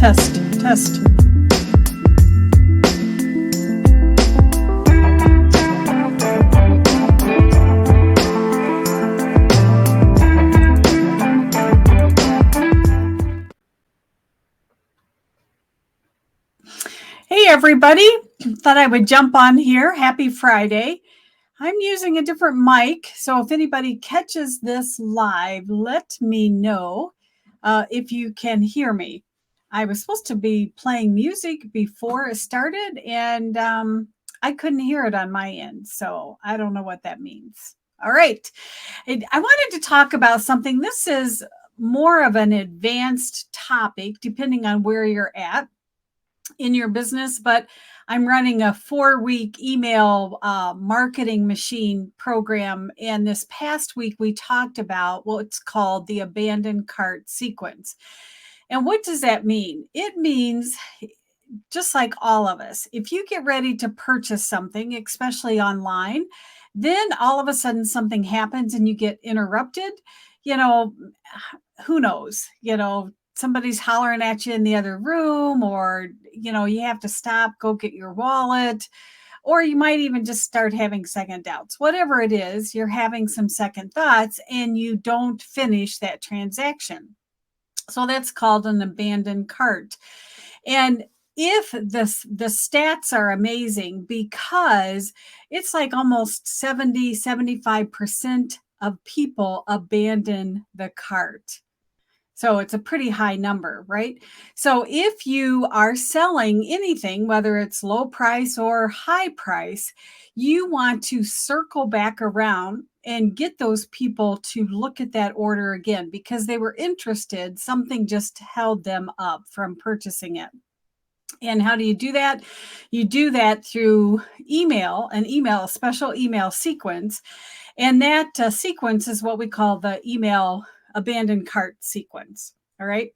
Test, test. Hey everybody, thought I would jump on here. Happy Friday. I'm using a different mic, so if anybody catches this live, let me know if you can hear me. I was supposed to be playing music before it started, and I couldn't hear it on my end, so I don't know what that means. All right. I wanted to talk about something. This is more of an advanced topic, depending on where you're at in your business, but I'm running a 4-week email marketing machine program. And this past week, we talked about what's called the abandoned cart sequence. And what does that mean? It means, just like all of us, if you get ready to purchase something, especially online, then all of a sudden something happens and you get interrupted, who knows, somebody's hollering at you in the other room, or, you have to stop, go get your wallet, or you might even just start having second doubts. Whatever it is, you're having some second thoughts and you don't finish that transaction. So that's called an abandoned cart. And if the stats are amazing, because it's like almost 75% of people abandon the cart. So it's a pretty high number, right? So if you are selling anything, whether it's low price or high price, you want to circle back around and get those people to look at that order again because they were interested. Something just held them up from purchasing it. And how do you do that? You do that through a special email sequence. And that sequence is what we call the email abandoned cart sequence. All right.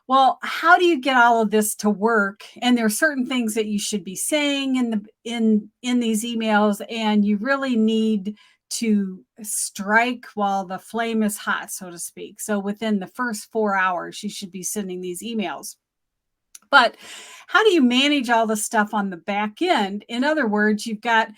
Well, how do you get all of this to work? And there are certain things that you should be saying in these emails, and you really need to strike while the flame is hot, so to speak. So within the first 4 hours, you should be sending these emails. But how do you manage all the stuff on the back end? In other words, you've got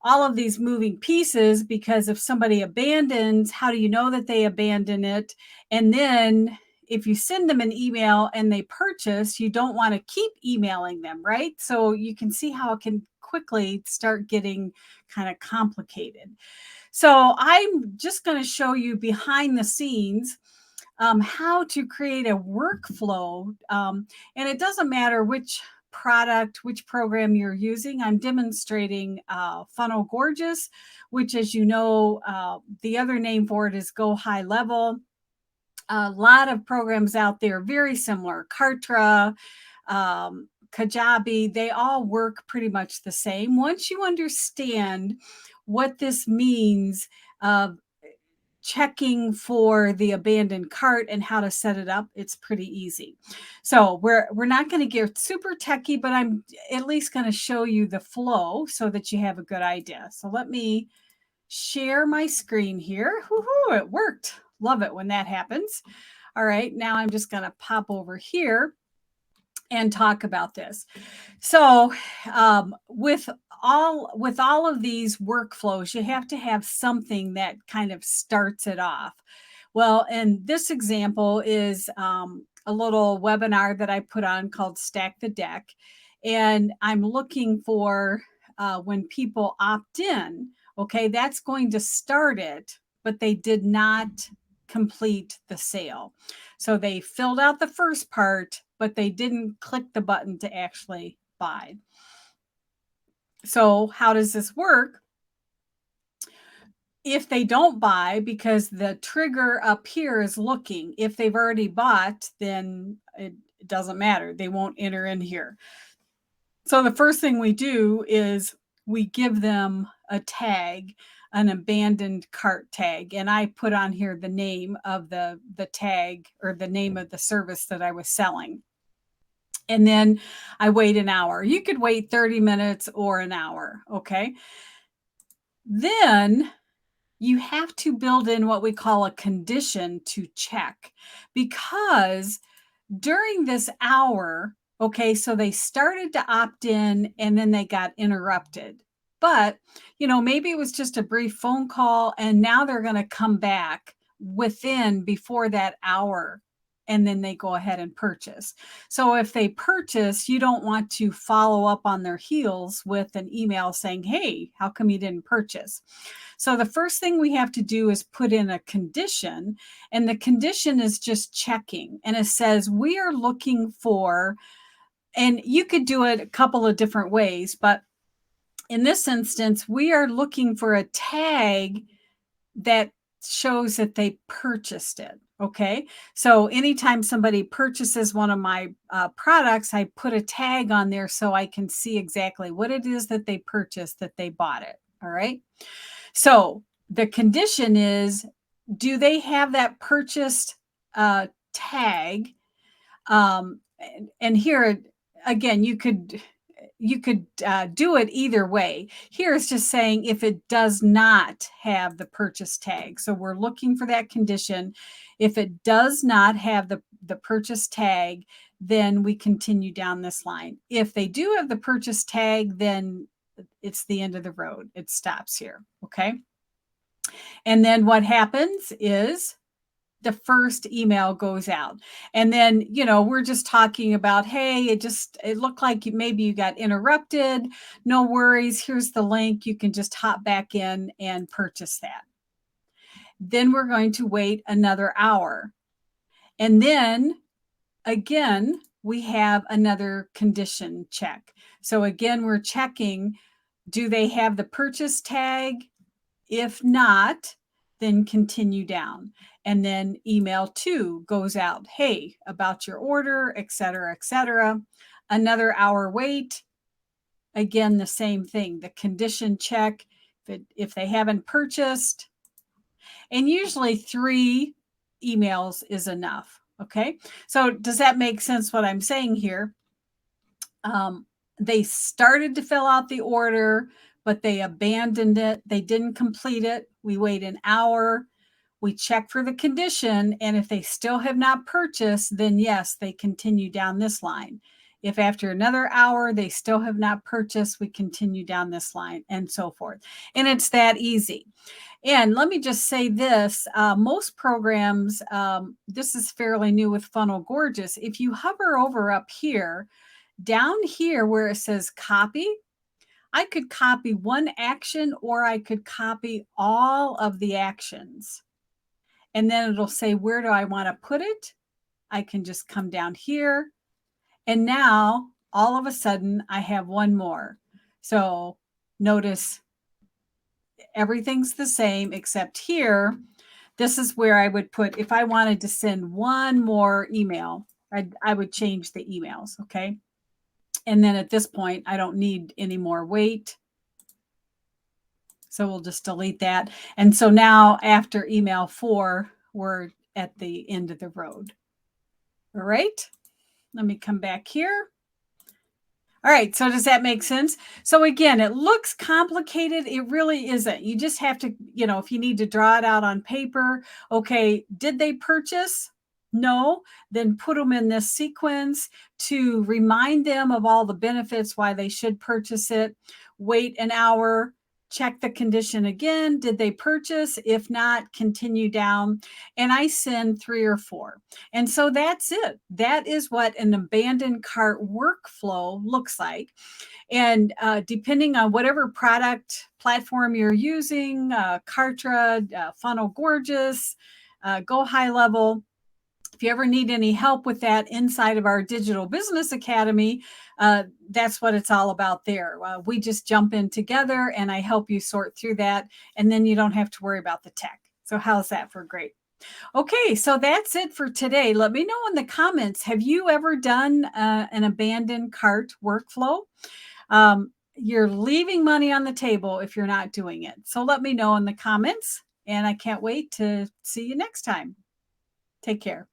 all of these moving pieces, because if somebody abandons, how do you know that they abandon it? And then if you send them an email and they purchase, you don't want to keep emailing them, right? So you can see how it can quickly start getting kind of complicated. So I'm just going to show you behind the scenes how to create a workflow. And it doesn't matter which product, which program you're using. I'm demonstrating Funnel Gorgeous, which, as you know, the other name for it is GoHighLevel. A lot of programs out there, very similar. Kartra, Kajabi, they all work pretty much the same. Once you understand what this means, checking for the abandoned cart and how to set it up, it's pretty easy. So we're not going to get super techie, but I'm at least going to show you the flow so that you have a good idea. So let me share my screen here. Woohoo, it worked. Love it when that happens. All right, now I'm just going to pop over here and talk about this. So with all of these workflows, you have to have something that kind of starts it off. Well, and this example is a little webinar that I put on called Stack the Deck. And I'm looking for when people opt in, okay, that's going to start it, but they did not complete the sale. So they filled out the first part, but they didn't click the button to actually buy. So how does this work? If they don't buy, because the trigger up here is looking, if they've already bought, then it doesn't matter. They won't enter in here. So the first thing we do is we give them a tag, an abandoned cart tag. And I put on here the name of the tag, or the name of the service that I was selling. And then I wait an hour. You could wait 30 minutes or an hour, okay? Then you have to build in what we call a condition to check, because during this hour, okay, so they started to opt in and then they got interrupted. But, maybe it was just a brief phone call and now they're going to come back within before that hour and then they go ahead and purchase. So if they purchase, you don't want to follow up on their heels with an email saying, "Hey, how come you didn't purchase?" So the first thing we have to do is put in a condition, and the condition is just checking. And it says, we are looking for, and you could do it a couple of different ways, but in this instance, we are looking for a tag that shows that they purchased it. Okay. So anytime somebody purchases one of my products, I put a tag on there so I can see exactly what it is that they purchased, that they bought it. All right. So the condition is, do they have that purchased tag? And here again, you could do it either way. Here it's just saying if it does not have the purchase tag. So we're looking for that condition. If it does not have the purchase tag, then we continue down this line. If they do have the purchase tag, then it's the end of the road. It stops here. Okay. And then what happens is the first email goes out. And then, we're just talking about, hey, it looked like maybe you got interrupted. No worries. Here's the link. You can just hop back in and purchase that. Then we're going to wait another hour. And then again, we have another condition check. So again, we're checking, do they have the purchase tag? If not, then continue down. And then email 2 goes out. Hey, about your order, et cetera, et cetera. Another hour wait. Again, the same thing. The condition check, if they haven't purchased. And usually 3 emails is enough. Okay. So does that make sense what I'm saying here? They started to fill out the order, but they abandoned it. They didn't complete it. We wait an hour. We check for the condition. And if they still have not purchased, then yes, they continue down this line. If after another hour they still have not purchased, we continue down this line and so forth. And it's that easy. And let me just say this, most programs, this is fairly new with Funnel Gorgeous. If you hover over up here, down here where it says copy, I could copy one action or I could copy all of the actions. And then it'll say, where do I want to put it? I can just come down here. And now all of a sudden I have one more. So notice everything's the same except here. This is where I would put, if I wanted to send one more email, I would change the emails. Okay. And then at this point, I don't need any more wait. So we'll just delete that. And so now after email 4, we're at the end of the road. All right. Let me come back here. All right. So does that make sense? So again, it looks complicated. It really isn't. You just have to, if you need to draw it out on paper, okay, did they purchase? No, then put them in this sequence to remind them of all the benefits, why they should purchase it. Wait an hour, check the condition again. Did they purchase? If not, continue down. And I send 3 or 4. And so that's it. That is what an abandoned cart workflow looks like. And depending on whatever product platform you're using, Kartra, Funnel Gorgeous, GoHighLevel, if you ever need any help with that inside of our Digital Business Academy, that's what it's all about there. We just jump in together and I help you sort through that. And then you don't have to worry about the tech. So how's that for great? Okay, so that's it for today. Let me know in the comments, have you ever done an abandoned cart workflow? You're leaving money on the table if you're not doing it. So let me know in the comments, and I can't wait to see you next time. Take care.